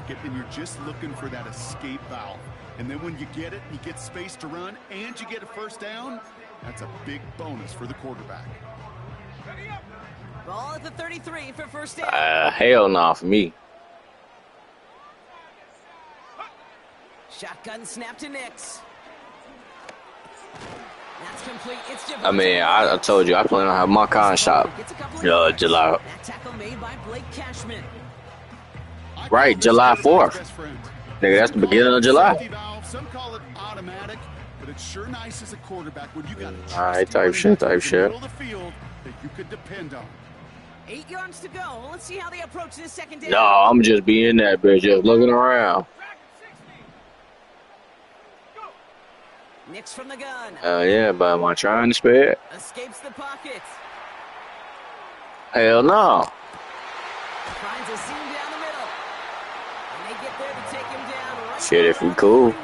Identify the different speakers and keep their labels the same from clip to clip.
Speaker 1: pocket and you're just looking for that escape valve. And then when you get it, you get space to run, and you get a first down, that's a big bonus for the quarterback.
Speaker 2: Ball at the 33 for first down.
Speaker 3: Hell no for me.
Speaker 2: Shotgun snap to Nix. That's complete. It's
Speaker 3: I mean, I told you I plan on having my con shop. July.
Speaker 2: That tackle made by Blake Cashman.
Speaker 3: Right, July 4th. Nigga, that's the beginning of July.
Speaker 1: Some call it automatic, but it's sure nice as a quarterback when you got a
Speaker 3: Alright, type shit.
Speaker 1: the field that you could depend on.
Speaker 2: 8 yards to go. Let's see how they approach this second down.
Speaker 3: No, I'm just being that bitch, just looking around.
Speaker 2: Nix from the gun.
Speaker 3: Yeah, but am I trying to spare?
Speaker 2: Escapes the pocket.
Speaker 3: Hell no.
Speaker 2: Finds a seam down the middle. And they get there to take him down. Right
Speaker 3: Shit, if we cool.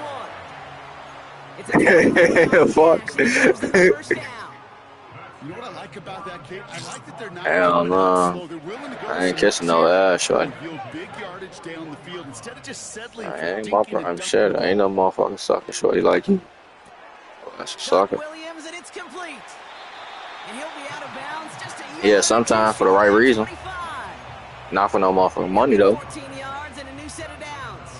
Speaker 2: It's a
Speaker 3: Fuck.
Speaker 1: You know what I like about that kid? I like that they're not
Speaker 3: Hell no. I ain't kissing no ass, shorty.
Speaker 1: Big yardage down the field instead of just settling.
Speaker 3: I ain't my prime shit. I ain't no motherfucking sucker shorty like you. Oh, that's a sucker.
Speaker 2: Williams, and it's complete. And he'll be out of bounds just a
Speaker 3: Yeah, sometimes for the right reason. Not for no motherfucking money though.
Speaker 2: 14 yards and a new set of downs.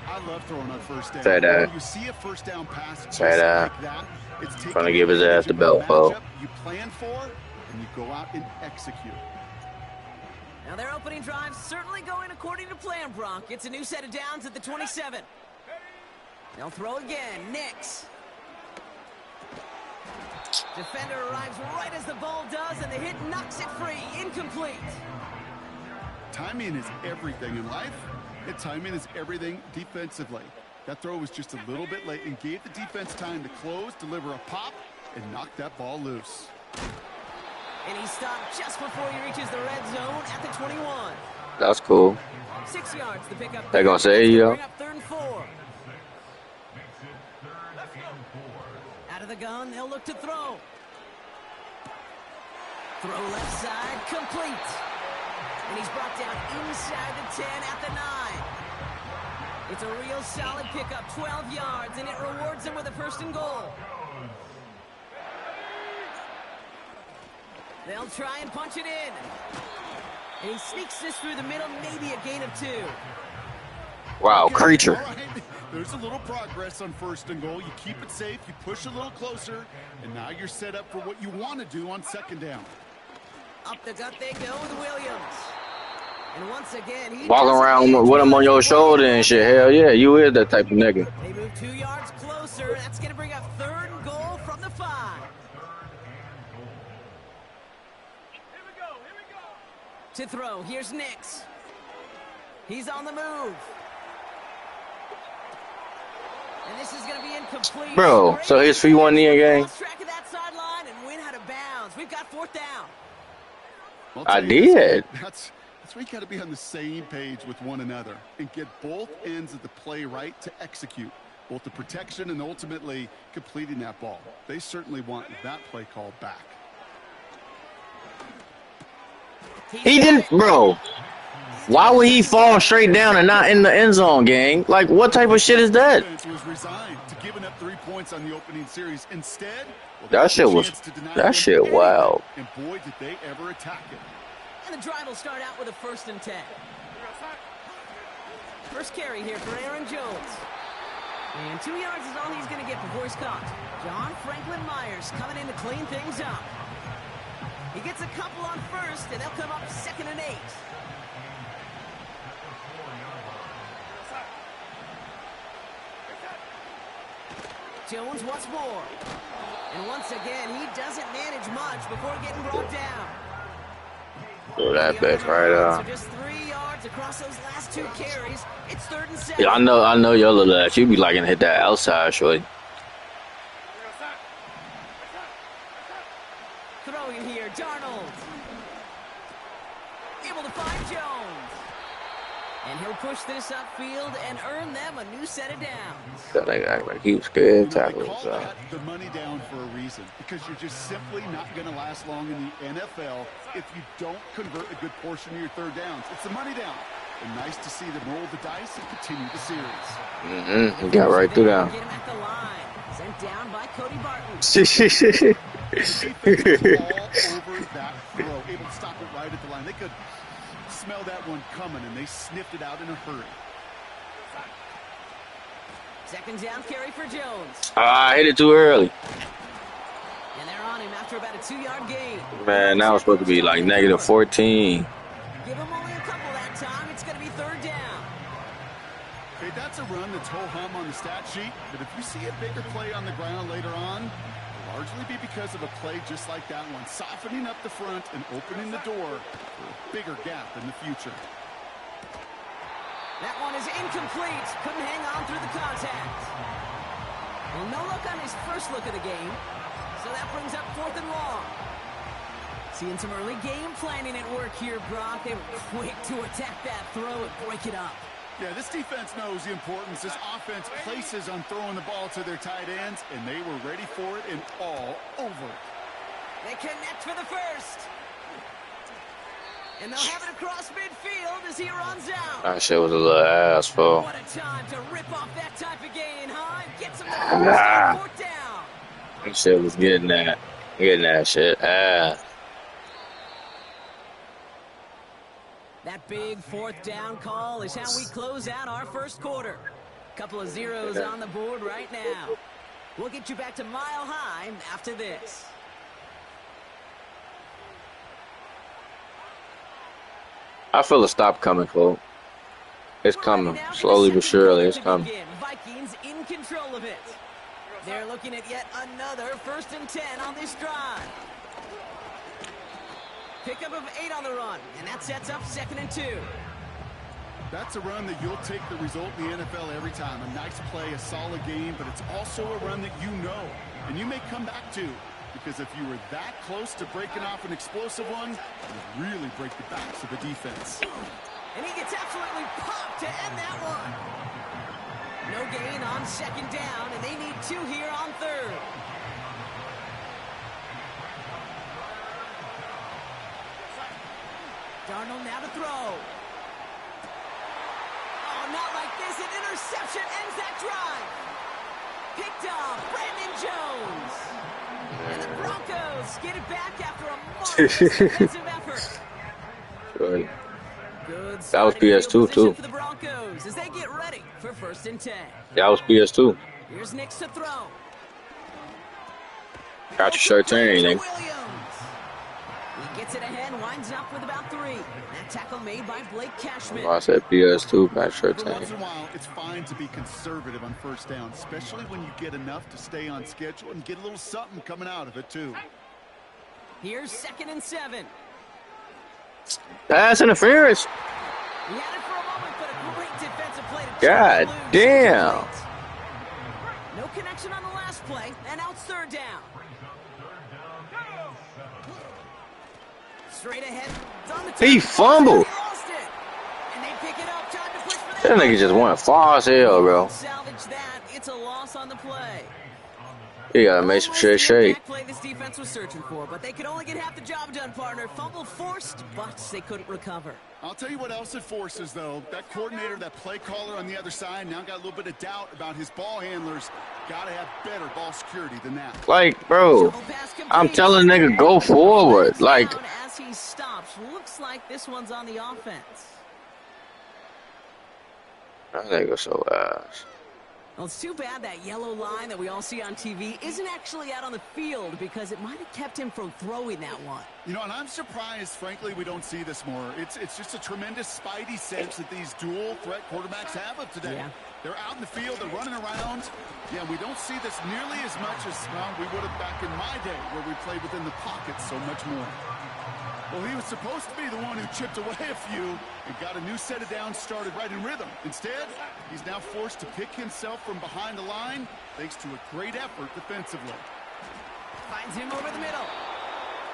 Speaker 1: I love throwing on first down.
Speaker 3: Say that.
Speaker 1: When you see a first down pass just
Speaker 3: Say that.
Speaker 1: like that, it's taking
Speaker 3: Trying to give his ass the belt,
Speaker 1: matchup
Speaker 3: folks.
Speaker 1: you plan for, and you go out and execute.
Speaker 2: Now their opening drive certainly going according to plan, Bronk. It's a new set of downs at the 27. They'll throw again. Nix. Defender arrives right as the ball does, and the hit knocks it free. Incomplete.
Speaker 1: Timing is everything in life, and timing is everything defensively. That throw was just a little bit late and gave the defense time to close, deliver a pop, and knock that ball loose.
Speaker 2: And he stopped just before he reaches the red zone at the 21.
Speaker 3: That's cool.
Speaker 2: 6 yards to pick up.
Speaker 3: They gonna say, yo.
Speaker 2: Bring up 3rd and 4. Out of the gun, they'll look to throw. Throw left side, complete. And he's brought down inside the 10 at the 9. It's a real solid pickup, 12 yards, and it rewards him with a 1st and goal. They'll try and punch it in. And he sneaks this through the middle, maybe a gain of 2.
Speaker 3: Wow, creature.
Speaker 1: All right. There's a little progress on 1st and goal. You keep it safe, you push a little closer, and now you're set up for what you want to do on 2nd down.
Speaker 2: Up the gut they go with Williams. And once again, he
Speaker 3: Walking around with him on your shoulder and shit. Hell yeah, you is that type of nigga.
Speaker 2: They move 2 yards closer. That's going to bring up 3rd and goal from the 5. Here we go. To throw, here's Nix. He's on the move. And this is going to be incomplete.
Speaker 3: Bro, so his feet wasn't in game?
Speaker 2: Track of that sideline and win out of bounds. We've got 4th down.
Speaker 3: I did.
Speaker 1: That's where you got to be on the same page with one another and get both ends of the play right to execute, both the protection and ultimately completing that ball. They certainly want that play call back.
Speaker 3: He didn't, bro. Why would he fall straight down and not in the end zone, gang? Like, what type of shit is that?
Speaker 1: Was resigned to giving up 3 points on the opening series. Instead,
Speaker 3: That shit wild.
Speaker 1: And boy, did they ever attack it.
Speaker 2: And the drive will start out with a 1st and 10. First carry here for Aaron Jones. And 2 yards is all he's going to get before he's caught. John Franklin Myers coming in to clean things up. He gets a couple on 1st, and they'll come up 2nd and 8. Jones once more. And once again, he doesn't manage much before getting brought down.
Speaker 3: Throw that bitch right out.
Speaker 2: So just 3 yards across those last 2 carries. It's 3rd and 7.
Speaker 3: Yeah, I know your little ass. You be liking to hit that outside, shorty.
Speaker 2: Throwing here, Darnold. Able to find Jones. And he'll push this upfield and earn them a new set of downs.
Speaker 3: That nigga act like he was scared tackling.
Speaker 1: They call that the money down for a reason, because you're just simply not going to last long in the NFL if you don't convert a good portion of your 3rd downs. It's the money down. And nice to see them roll the dice and continue the series.
Speaker 3: He got right through that.
Speaker 2: Get him at the line. Sent down by Cody Barton.
Speaker 1: The defense was all over that throw, able to stop it right at the line. They could smell that one coming, and they sniffed it out in a hurry.
Speaker 2: Second down carry for Jones.
Speaker 3: I hit it too early.
Speaker 2: And they're on him after about a 2-yard gain.
Speaker 3: Man, that was supposed to be like -14.
Speaker 2: Give him only a couple that time. It's going to be third down.
Speaker 1: Okay, that's a run that's ho-hum on the stat sheet, but if you see a bigger play on the ground later on, it'll largely be because of a play just like that one, softening up the front and opening the door for a bigger gap in the future.
Speaker 2: That one is incomplete. Couldn't hang on through the contact. Well, no look on his first look of the game, so that brings up 4th and long. Seeing some early game planning at work here, Brock. They were quick to attack that throw and break it up.
Speaker 1: Yeah, this defense knows the importance this offense places on throwing the ball to their tight ends, and they were ready for it and all over it.
Speaker 2: They connect for the first. And they'll have it across midfield as he runs out.
Speaker 3: That shit was a little asshole.
Speaker 2: What a time to rip off that type of gain, huh? Gets him the first down.
Speaker 3: That shit was getting that shit.
Speaker 2: That big 4th down call is how we close out our first quarter. Couple of zeros on the board right now. We'll get you back to Mile High after this.
Speaker 3: I feel a stop coming, Cole. It's coming. Slowly but surely, it's coming.
Speaker 2: Vikings in control of it. They're looking at yet another 1st and 10 on this drive. Pickup of 8 on the run, and that sets up 2nd and 2.
Speaker 1: That's a run that you'll take the result in the NFL every time. A nice play, a solid game, but it's also a run that you know, and you may come back to. Because if you were that close to breaking off an explosive one, it would really break the backs of the defense.
Speaker 2: And he gets absolutely popped to end that one. No gain on 2nd down, and they need 2 here on 3rd. Darnold now to throw. Oh, not like this. An interception ends that drive. Picked off Brandon Jones. And the Broncos get it back after a marvelous defensive effort.
Speaker 3: Good.
Speaker 2: Good
Speaker 3: That was PS2 too.
Speaker 2: For the Broncos as they get ready for 1st and 10.
Speaker 3: That was PS2.
Speaker 2: Here's Nix to throw.
Speaker 3: Got your shirt turn, anything.
Speaker 2: He gets it ahead, winds up with about 3. That tackle made by Blake Cashman.
Speaker 3: I said PS2, got shirt turn.
Speaker 1: Once in a while, it's fine to be conservative on 1st down, especially when you get enough to stay on schedule and get a little something coming out of it too.
Speaker 2: Here's 2nd and 7.
Speaker 3: Pass interference.
Speaker 2: He had it for a moment, but a great defensive play to
Speaker 3: God damn.
Speaker 2: No connection on the last play, and now it's 3rd down. Straight ahead.
Speaker 3: He fumbled.
Speaker 2: And they pick it up. Time to push for
Speaker 3: That nigga just went far as hell, bro.
Speaker 2: Salvage that. It's a loss on the play.
Speaker 3: He gotta make some shit shake.
Speaker 2: Play this defense was searching for, but they could only get half the job done, partner. Fumble forced, but they couldn't recover.
Speaker 1: I'll tell you what else it forces, though. That coordinator, that play caller on the other side, now got a little bit of doubt about his ball handlers. Got to have better ball security than that.
Speaker 3: Like, bro, I'm telling nigga go forward. Like,
Speaker 2: as he stops, looks like this one's on the offense.
Speaker 3: that nigga so ass.
Speaker 2: Well, it's too bad that yellow line that we all see on TV isn't actually out on the field because it might have kept him from throwing that one.
Speaker 1: You know, and I'm surprised, frankly, we don't see this more. It's just a tremendous spidey sense that these dual threat quarterbacks have of today.
Speaker 2: Yeah.
Speaker 1: They're out in the field, they're running around. Yeah, we don't see this nearly as much as we would have back in my day where we played within the pocket so much more. Well, he was supposed to be the one who chipped away a few and got a new set of downs started right in rhythm. Instead, he's now forced to pick himself from behind the line thanks to a great effort defensively.
Speaker 2: Finds him over the middle.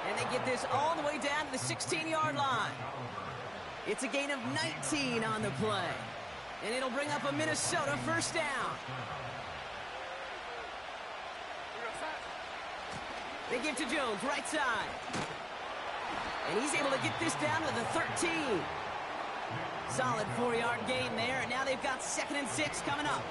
Speaker 2: And they get this all the way down to the 16-yard line. It's a gain of 19 on the play. And it'll bring up a Minnesota 1st down. They give to Jones, right side. And he's able to get this down to the 13. Solid 4-yard gain there, and now they've got 2nd and 6 coming up.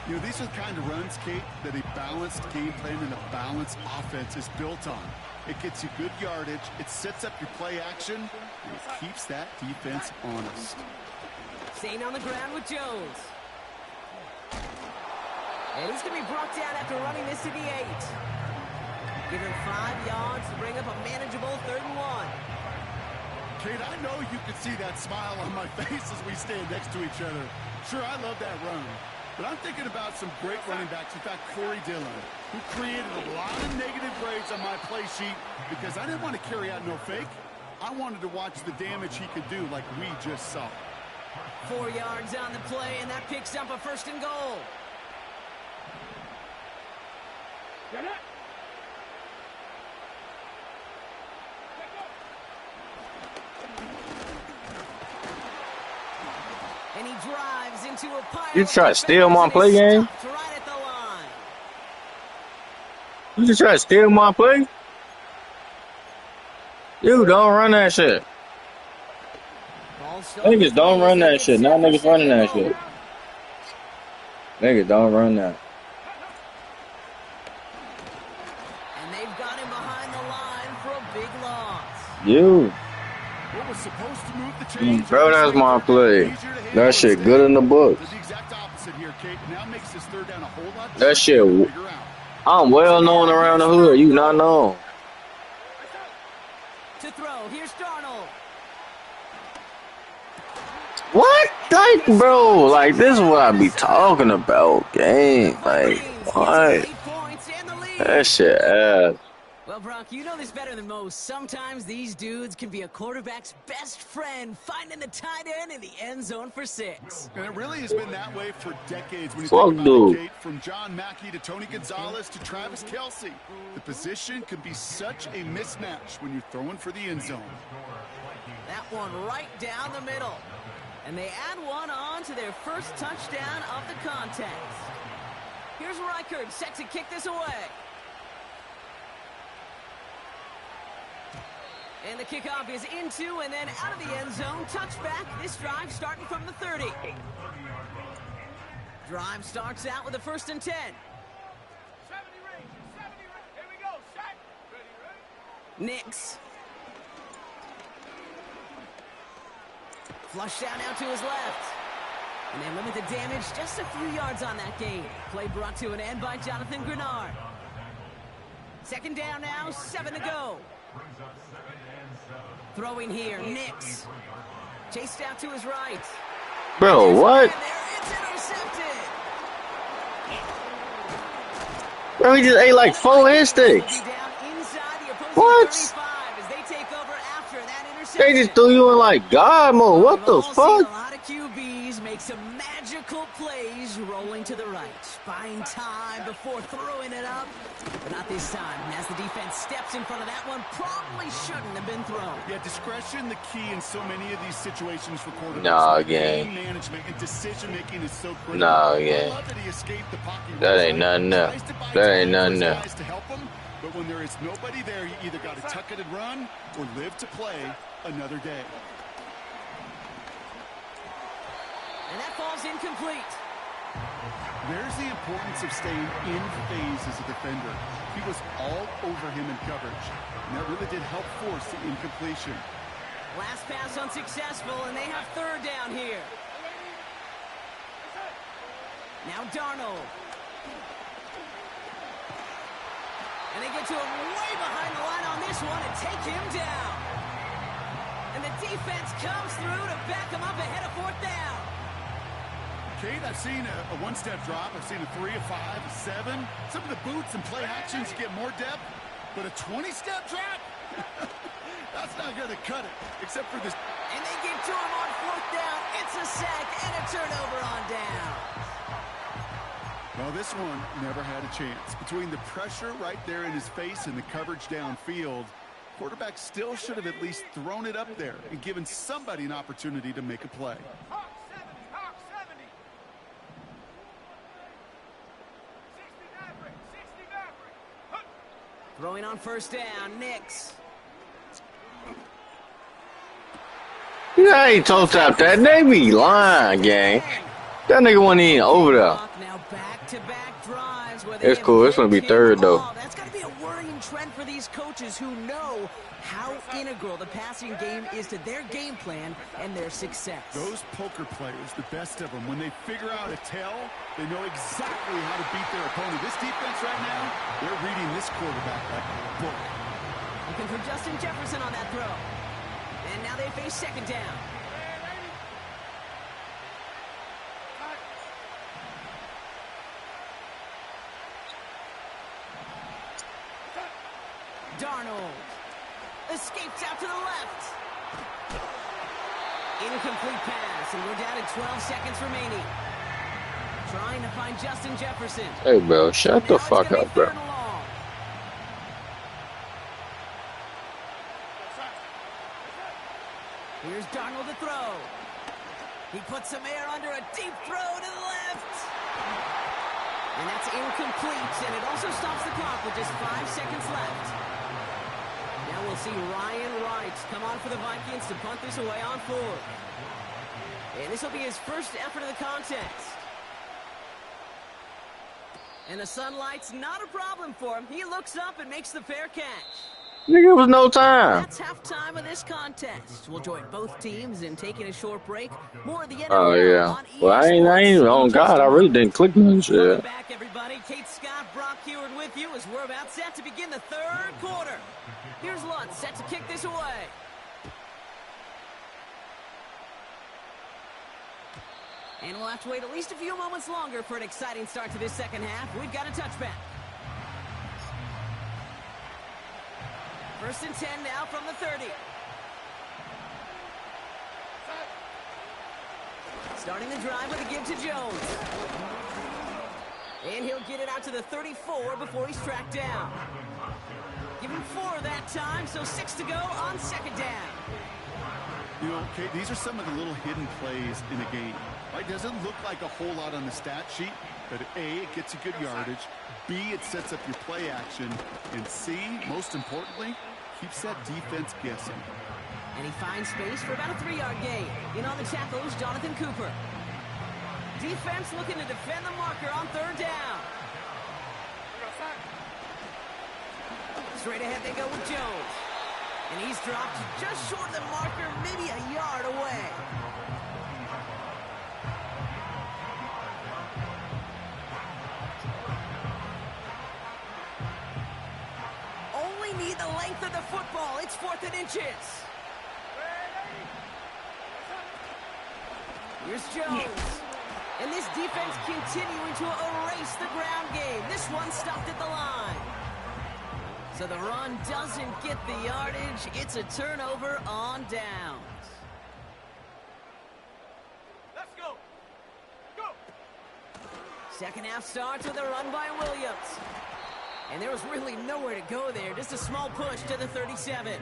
Speaker 1: You know, these are the kind of runs, Kate, that a balanced game plan and a balanced offense is built on. It gets you good yardage, it sets up your play action, and it keeps that defense honest.
Speaker 2: Staying on the ground with Jones. And he's going to be brought down after running this to the 8. Give him 5 yards to bring up a manageable 3rd and 1.
Speaker 1: Kate, I know you can see that smile on my face as we stand next to each other. Sure, I love that run. But I'm thinking about some great running backs. In fact, Corey Dillon, who created a lot of negative grades on my play sheet because I didn't want to carry out no fake. I wanted to watch the damage he could do like we just saw.
Speaker 2: 4 yards on the play, and that picks up a 1st and goal. Get it. And he drives into a pile.
Speaker 3: You try to steal my play game?
Speaker 2: Right at the line.
Speaker 3: You just try to steal my play? You don't run that shit. Niggas don't run that shit. Now niggas running that shit. Niggas don't run that.
Speaker 2: And they've got him behind the line for a big loss.
Speaker 3: You.
Speaker 1: What was supposed to move the change,
Speaker 3: Bro, that's my play. That shit good in the books.
Speaker 1: The exact opposite here, Kate. Now makes this 3rd down a whole lot.
Speaker 3: That shit. I'm well known around the hood. You not known.
Speaker 2: To throw. Here's Darnold.
Speaker 3: What? Like, bro, like, this is what I be talking about, gang. Like, what? That shit ass.
Speaker 2: Well, Brock, you know this better than most. Sometimes these dudes can be a quarterback's best friend, finding the tight end in the end zone for 6.
Speaker 1: And it really has been that way for decades. When you
Speaker 3: Fuck,
Speaker 1: think about
Speaker 3: dude.
Speaker 1: it, Kate, from John Mackey to Tony Gonzalez to Travis Kelce, the position can be such a mismatch when you're throwing for the end zone.
Speaker 2: That one right down the middle. And they add one on to their first touchdown of the contest. Here's Reichard set to kick this away. And the kickoff is into and then out of the end zone. Touchback. This drive starting from the 30. Drive starts out with a 1st and 10.
Speaker 4: 70 range. Here we go. Set. Ready.
Speaker 2: Nix. Flush down out to his left. And they limit the damage just a few yards on that gain. Play brought to an end by Jonathan Grenard. 2nd down now, 7 to go. Throwing here, Nix. Chased out to his right.
Speaker 3: Bro, what?
Speaker 2: It's intercepted.
Speaker 3: Bro, he just ate like 4 hit sticks. What? They just threw you in like God mode. What the fuck?
Speaker 2: A lot of QBs make some magical plays rolling to the right. Buying time before throwing it up. But not this time. And as the defense steps in front of that one, probably shouldn't have been thrown.
Speaker 1: Yeah, discretion the key in so many of these situations for quarterbacks.
Speaker 3: Nah, gang.
Speaker 1: Game management and decision making is so critical.
Speaker 3: Nah, gang. That ain't nothing new. That ain't nothing new.
Speaker 1: To help him, but when there is nobody there, you either got to tuck it and run or live to play another day.
Speaker 2: And that falls incomplete.
Speaker 1: There's the importance of staying in phase as a defender. He was all over him in coverage, and that really did help force the incompletion.
Speaker 2: Last pass unsuccessful, and they have 3rd down here. Now Darnold. And they get to him way behind the line on this one and take him down. And the defense comes through to back him up ahead of 4th down.
Speaker 1: Kate, I've seen a one-step drop. I've seen a 3, a 5, a 7. Some of the boots and play actions get more depth, but a 20-step drop? That's not going to cut it, except for this.
Speaker 2: And they get to him on 4th down. It's a sack and a turnover on down.
Speaker 1: Well, this one never had a chance. Between the pressure right there in his face and the coverage downfield, quarterback still should have at least thrown it up there and given somebody an opportunity to make a play.
Speaker 4: Hawk 70. 60 Maverick. Hup.
Speaker 2: Throwing on 1st down, Nix.
Speaker 3: Yeah, he toe tapped that. They be lying, gang. That nigga wasn't even over there.
Speaker 2: Now back-to-back drives where
Speaker 3: It's
Speaker 2: they
Speaker 3: cool. It's gonna be third though.
Speaker 2: That's got to be a worrying trend for these coaches who know how integral the passing game is to their game plan and their success.
Speaker 1: Those poker players, the best of them, when they figure out a tell, they know exactly how to beat their opponent. This defense right now, they're reading this quarterback like a book.
Speaker 2: Looking for Justin Jefferson on that throw. And now they face second down. Darnold escapes out to the left. Incomplete pass, and we're down to 12 seconds remaining. Trying to find Justin Jefferson.
Speaker 3: Hey, bro, shut the fuck up, bro.
Speaker 2: Here's Darnold to throw. He puts some air under a deep throw to the left. And that's incomplete, and it also stops the clock with just 5 seconds left. Now we'll see Ryan Wright come on for the Vikings to punt this away on 4. And this will be his first effort of the contest. And the sunlight's not a problem for him. He looks up and makes the fair catch.
Speaker 3: Nigga, it was no time.
Speaker 2: That's halftime of this contest. We'll join both teams in taking a short break. More of the NFL
Speaker 3: Oh yeah.
Speaker 2: on
Speaker 3: Well, I ain't. Oh God, I really didn't click on this shit.
Speaker 2: Welcome back, everybody. Kate Scott, Brock Heward with you as we're about set to begin the third quarter. Here's Lutz set to kick this away. And we'll have to wait at least a few moments longer for an exciting start to this second half. We've got a touchback. First and 10 now from the 30. Starting the drive with a give to Jones. And he'll get it out to the 34 before he's tracked down. Give him 4 that time, so 6 to go on second down.
Speaker 1: You know, Kate, these are some of the little hidden plays in a game. Right? Doesn't look like a whole lot on the stat sheet, but A, it gets you good yardage. B, it sets up your play action. And C, most importantly, keeps that defense guessing.
Speaker 2: And he finds space for about a 3-yard gain. In on the tackle is Jonathan Cooper. Defense looking to defend the marker on third down. Straight ahead they go with Jones. And he's dropped just short of the marker, maybe a yard away. Only need the length of the football. It's 4th and inches. Here's Jones. And this defense continuing to erase the ground game. This one stopped at the line. So the run doesn't get the yardage. It's a turnover on downs.
Speaker 4: Let's go. Go.
Speaker 2: Second half starts with a run by Williams. And there was really nowhere to go there. Just a small push to the 37.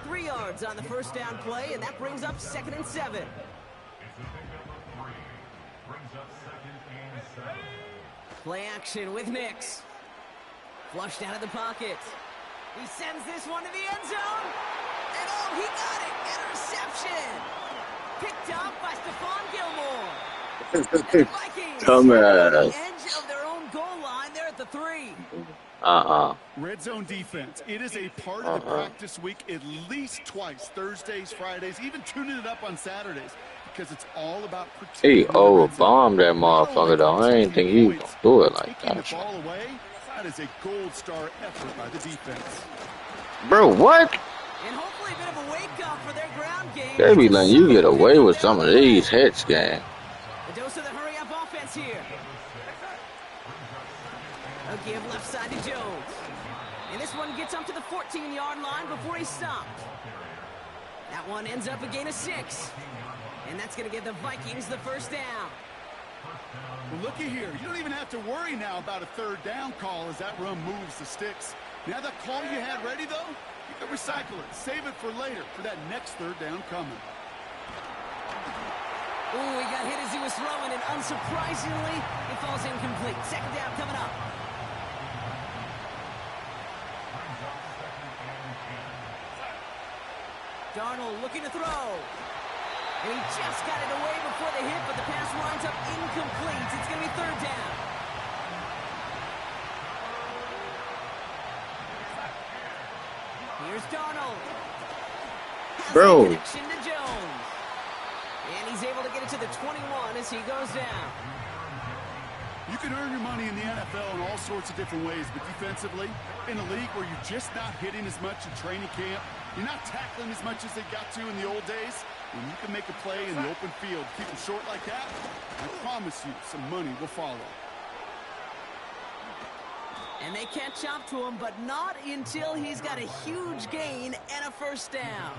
Speaker 2: 3 yards on the first down play, and that brings up 2nd and 7. Play action with Nix. Flushed out of the pocket. He sends this one to the end zone. And oh, he got it. Interception. Picked up by Stephon Gilmore. And the Vikings
Speaker 3: Come
Speaker 2: on
Speaker 3: on.
Speaker 2: the edge of their own goal line. They're at the 3.
Speaker 1: Red zone defense. It is a part of the practice week at least twice. Thursdays, Fridays, even tuning it up on Saturdays. Because it's all about protecting.
Speaker 3: He overbombed that motherfucker though. I ain't think he was gonna do it like
Speaker 1: Taking
Speaker 3: that.
Speaker 1: the ball away, that is a gold star effort by the defense.
Speaker 3: Bro, what?
Speaker 2: And hopefully a bit of a wake-up for their ground game.
Speaker 3: They be letting you get away with some of these hits, gang.
Speaker 2: A dose of the hurry-up offense here. A give left side to Jones. And this one gets up to the 14-yard line before he's stopped. That one ends up a gain of 6. And that's going to give the Vikings the first down.
Speaker 1: Well, looky here. You don't even have to worry now about a third down call as that run moves the sticks. Now that call you had ready, though, you can recycle it. Save it for later for that next third down coming.
Speaker 2: Ooh, he got hit as he was throwing, and unsurprisingly, it falls incomplete. Second down coming up. Darnold looking to throw. And he just got it away before the hit, but the pass winds up incomplete. It's going to be third down. Here's Darnold.
Speaker 3: Bro.
Speaker 2: Connection to Jones. And he's able to get it to the 21 as he goes down.
Speaker 1: You can earn your money in the NFL in all sorts of different ways, but defensively, in a league where you're just not hitting as much in training camp, you're not tackling as much as they got to in the old days, when you can make a play in the open field, keep it short like that, I promise you some money will follow.
Speaker 2: And they catch up to him, but not until he's got a huge gain and a first down.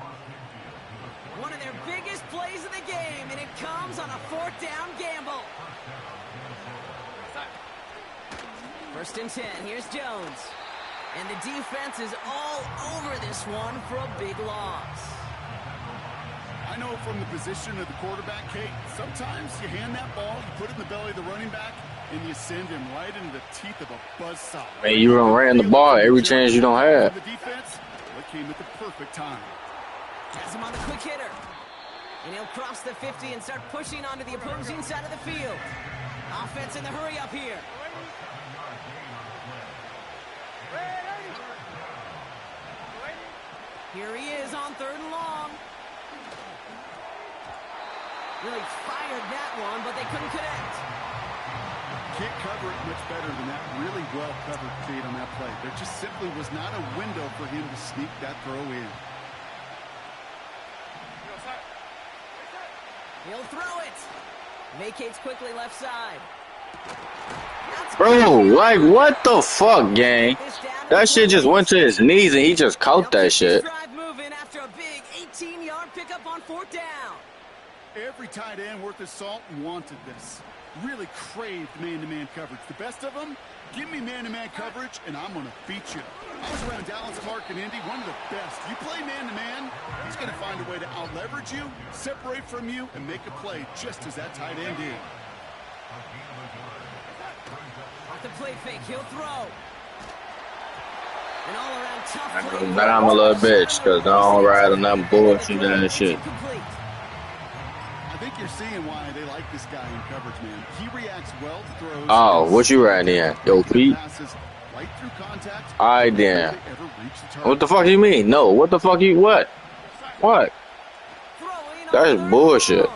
Speaker 2: One of their biggest plays of the game, and it comes on a fourth down gamble. First and 10, here's Jones. And the defense is all over this one for a big loss.
Speaker 1: I know from the position of the quarterback, Kate, sometimes you hand that ball, you put it in the belly of the running back, and you send him right into the teeth of a buzzsaw.
Speaker 3: Man, you ran the ball every chance you don't have.
Speaker 1: The defense, it came at the perfect time.
Speaker 2: Has him on the quick hitter. And he'll cross the 50 and start pushing onto the opposing side of the field. Offense in the hurry up here. Here he is on third and long. Really fired that one, but they couldn't connect.
Speaker 1: Can't cover it much better than that really well-covered feed on that play. There just simply was not a window for him to sneak that throw in.
Speaker 2: He'll throw it. Vacates quickly left side.
Speaker 3: Bro, like, what the fuck, gang? That shit just went to his knees and he just caught that shit.
Speaker 2: Drive moving after a big 18-yard pickup on fourth down.
Speaker 1: Every tight end worth his salt wanted this. Really craved man-to-man coverage. The best of them, give me man-to-man coverage, and I'm going to beat you. I was around Dallas Clark and Indy, one of the best. You play man-to-man, he's going to find a way to out-leverage you, separate from you, and make a play just as that tight end did.
Speaker 2: Off the play fake, he'll throw. An all-around tough play.
Speaker 3: But I'm a little bitch, because I don't ride on that bullshit and shit.
Speaker 1: I think you're seeing why they like this guy in coverage, man. He reacts well to throws.
Speaker 3: Oh, what you riding in? Yo, Pete?
Speaker 1: Right through contact.
Speaker 3: Alright, then. What the fuck you mean? No, what the fuck you, what? What? That's bullshit.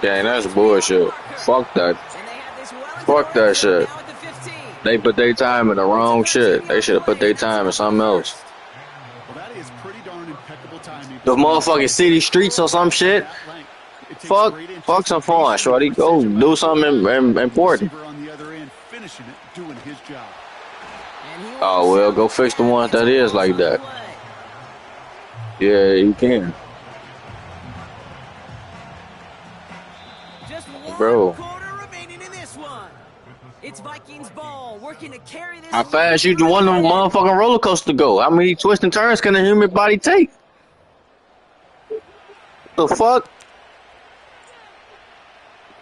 Speaker 3: Dang, that's bullshit. Fuck that. Fuck that shit. They put their time in the wrong shit. They should have put their time in something else. The motherfucking city streets or some shit. Fuck some fun, shorty. Go do something important. Oh, well, go fix the one that is like that. Yeah, you can. Bro.
Speaker 2: It's Vikings ball, working to carry this.
Speaker 3: How fast you want them motherfucking roller coaster to go? How many twists and turns can a human body take? The fuck?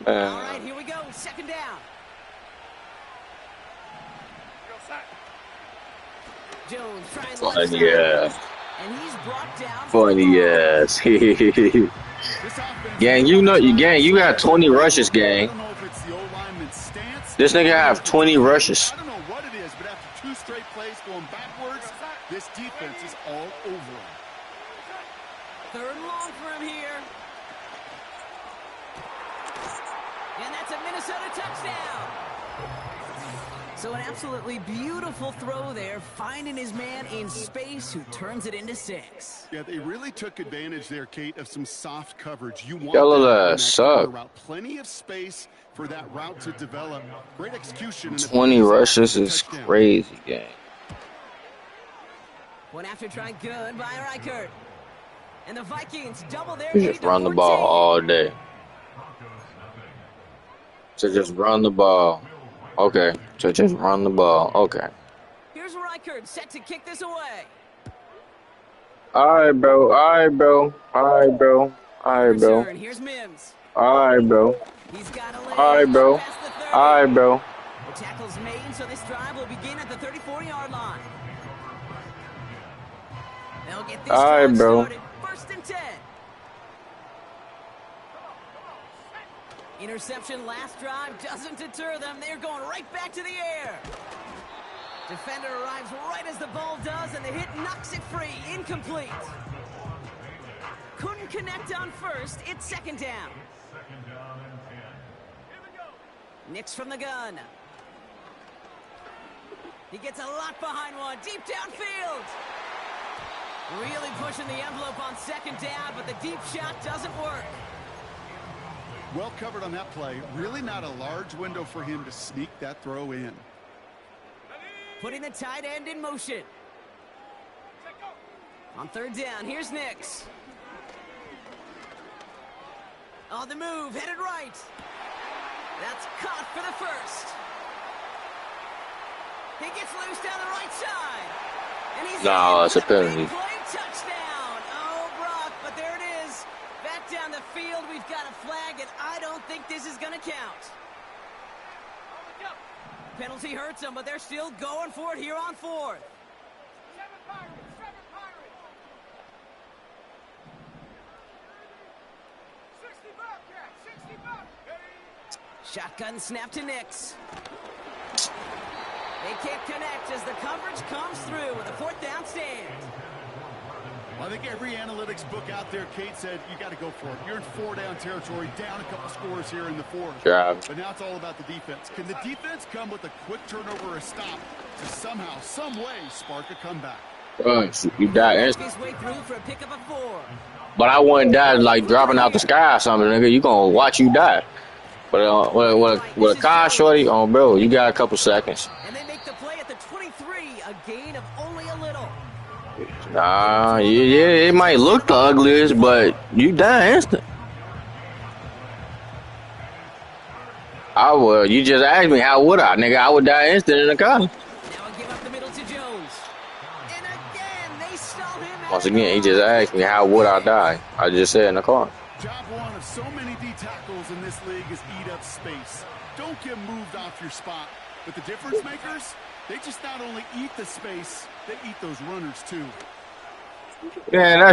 Speaker 2: All right, here we go. Second down. Jones trying to
Speaker 3: funny, yeah.
Speaker 2: And he's brought down.
Speaker 3: Funny, yes. Gang, you know, you got 20 rushes, gang. This nigga have 20 rushes.
Speaker 1: I don't know what it is, but after two straight plays going backwards, this defense is all over him.
Speaker 2: Third and long for him here. And that's a Minnesota touchdown. So an absolutely beautiful throw there, finding his man in space who turns it into 6.
Speaker 1: Yeah, they really took advantage there, Kate, of some soft coverage. You want
Speaker 3: that suck.
Speaker 1: Route. Plenty of space for that route to develop. Great execution.
Speaker 3: 20 rushes is crazy, gang.
Speaker 2: One after try good by Reichert. And the Vikings double their
Speaker 3: We just run the ball all day. So just run the ball. Okay. So just run the ball. Okay.
Speaker 2: Here's Reichert set to kick this away.
Speaker 3: Alright, bro. Alright, bro. Alright, bro. Alright, bro.
Speaker 2: Here's Mims.
Speaker 3: Alright, bro.
Speaker 2: He's got a
Speaker 3: Alright, bro. Alright, bro.
Speaker 2: The tackle's made, so this drive will begin at the 34-yard line. They'll get this
Speaker 3: All right,
Speaker 2: drive
Speaker 3: bro.
Speaker 2: started. 1st and 10. Interception last drive doesn't deter them. They're going right back to the air. Defender arrives right as the ball does, and the hit knocks it free. Incomplete. Couldn't connect on 1st. It's 2nd down. Nix from the gun. He gets a lot behind one. Deep downfield. Really pushing the envelope on 2nd down, but the deep shot doesn't work.
Speaker 1: Well covered on that play. Really not a large window for him to sneak that throw in.
Speaker 2: Putting the tight end in motion. On 3rd down, here's Nix. On the move, headed right. That's caught for the 1st. He gets loose down the right side. And he's
Speaker 3: No, it's a penalty.
Speaker 2: play touchdown. Oh, Brock, but there it is. Back down the field, we've got a flag, and I don't think this is going to count. Penalty hurts them, but they're still going for it here on 4th. Shotgun snap to Nix. They can't connect as the coverage comes through with a 4th down stand.
Speaker 1: I think every analytics book out there, Kate said, you got to go for it. You're in 4-down territory, down a couple scores here in the 4th.
Speaker 3: Drive.
Speaker 1: But now it's all about the defense. Can the defense come with a quick turnover or a stop to somehow, some way, spark a comeback?
Speaker 3: You die instant.
Speaker 2: His way through for a pick of a 4.
Speaker 3: But I wouldn't die like dropping out the sky or something, nigga. You gonna watch you die. But with a car shorty on, bro, you got a couple seconds.
Speaker 2: And they make the play at the 23, a gain of only a little.
Speaker 3: Nah, yeah, it might look the ugliest, but you die instant. I would. You just asked me how would I, nigga? I would die instant in the car.
Speaker 2: Now a give up the middle to Jones. And again, they stall him.
Speaker 3: Once again, he just asked me how would I die. I just said in the car.
Speaker 1: Job one of so many D tackles in this league is eat up space. Don't get moved off your spot. But the difference makers, they just not only eat the space, they eat those runners too.
Speaker 3: Yeah, that's